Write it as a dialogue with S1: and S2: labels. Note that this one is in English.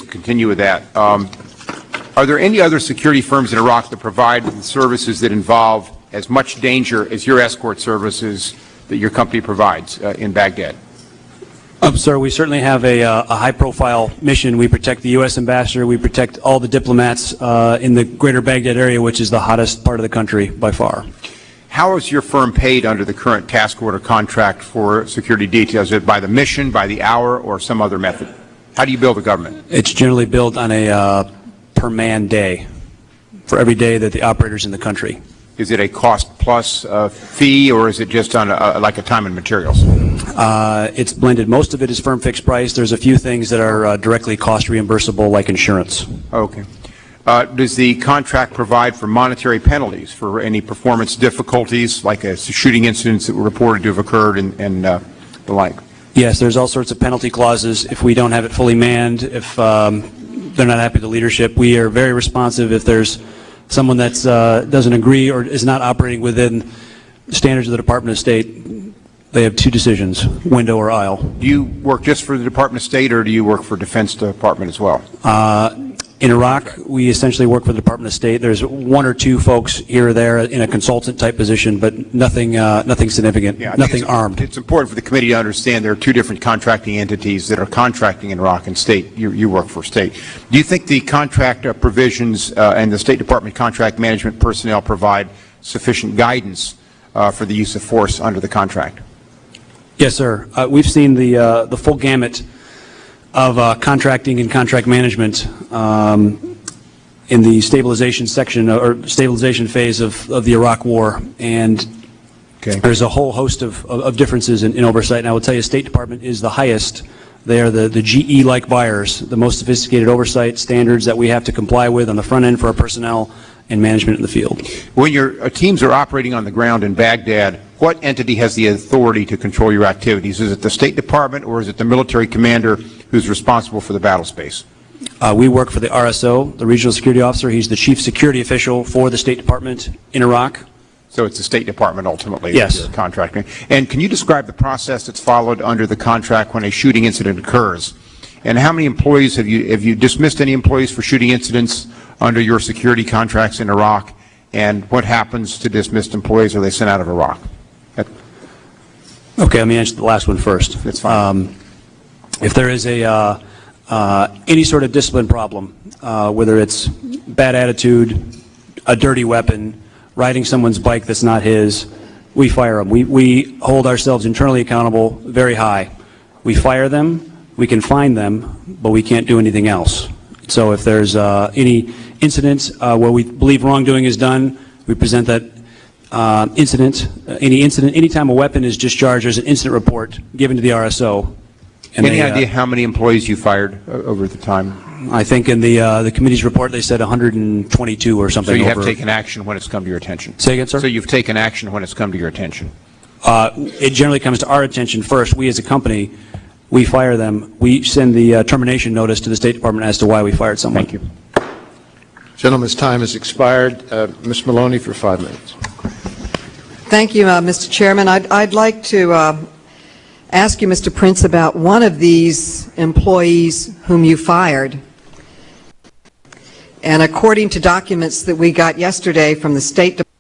S1: continue with that. Are there any other security firms in Iraq that provide services that involve as much danger as your escort services that your company provides in Baghdad?
S2: Sir, we certainly have a high-profile mission. We protect the U.S. ambassador. We protect all the diplomats in the greater Baghdad area, which is the hottest part of the country by far.
S1: How is your firm paid under the current task order contract for security details? Is it by the mission, by the hour, or some other method? How do you bill the government?
S2: It's generally billed on a per-man day for every day that the operator's in the country.
S1: Is it a cost-plus fee, or is it just on like a time and materials?
S2: It's blended. Most of it is firm fixed price. There's a few things that are directly cost reimbursable, like insurance.
S1: Okay. Does the contract provide for monetary penalties for any performance difficulties, like shooting incidents that were reported to have occurred and the like?
S2: Yes, there's all sorts of penalty clauses if we don't have it fully manned, if they're not happy with the leadership. We are very responsive if there's someone that doesn't agree or is not operating within standards of the Department of State. They have two decisions, window or aisle.
S1: Do you work just for the Department of State, or do you work for Defense Department as well?
S2: In Iraq, we essentially work for the Department of State. There's one or two folks here or there in a consultant-type position, but nothing significant, nothing armed.
S1: It's important for the committee to understand there are two different contracting entities that are contracting in Iraq and State. You work for State. Do you think the contract provisions and the State Department contract management personnel provide sufficient guidance for the use of force under the contract?
S2: Yes, sir. We've seen the full gamut of contracting and contract management in the stabilization section or stabilization phase of the Iraq War, and there's a whole host of differences in oversight. And I will tell you, State Department is the highest. They are the GE-like buyers, the most sophisticated oversight standards that we have to comply with on the front end for our personnel and management in the field.
S1: When your teams are operating on the ground in Baghdad, what entity has the authority to control your activities? Is it the State Department, or is it the military commander who's responsible for the battle space?
S2: We work for the RSO, the Regional Security Officer. He's the chief security official for the State Department in Iraq.
S1: So it's the State Department ultimately
S2: yes.
S1: that you're contracting. And can you describe the process that's followed under the contract when a shooting incident occurs? And how many employees have you dismissed any employees for shooting incidents under your security contracts in Iraq? And what happens to dismissed employees? Are they sent out of Iraq?
S2: Okay, let me answer the last one first.
S1: That's fine.
S2: If there is any sort of discipline problem, whether it's bad attitude, a dirty weapon, riding someone's bike that's not his, we fire them. We hold ourselves internally accountable very high. We fire them, we can fine them, but we can't do anything else. So if there's any incident where we believe wrongdoing is done, we present that anytime a weapon is discharged, there's an incident report given to the RSO. And
S1: any idea how many employees you fired over the time?
S2: I think in the committee's report they said 122 or something.
S1: So you have taken action when it's come to your attention?
S2: Say again, sir?
S1: So you've taken action when it's come to your attention?
S2: It generally comes to our attention first. We as a company, we fire them. We send the termination notice to the State Department as to why we fired someone.
S1: Thank you.
S3: Gentleman's time has expired. Ms. Maloney for 5 minutes.
S4: Thank you, Mr. Chairman. I'd like to ask you, Mr. Prince, about one of these employees whom you fired. And according to documents that we got yesterday from the State Department,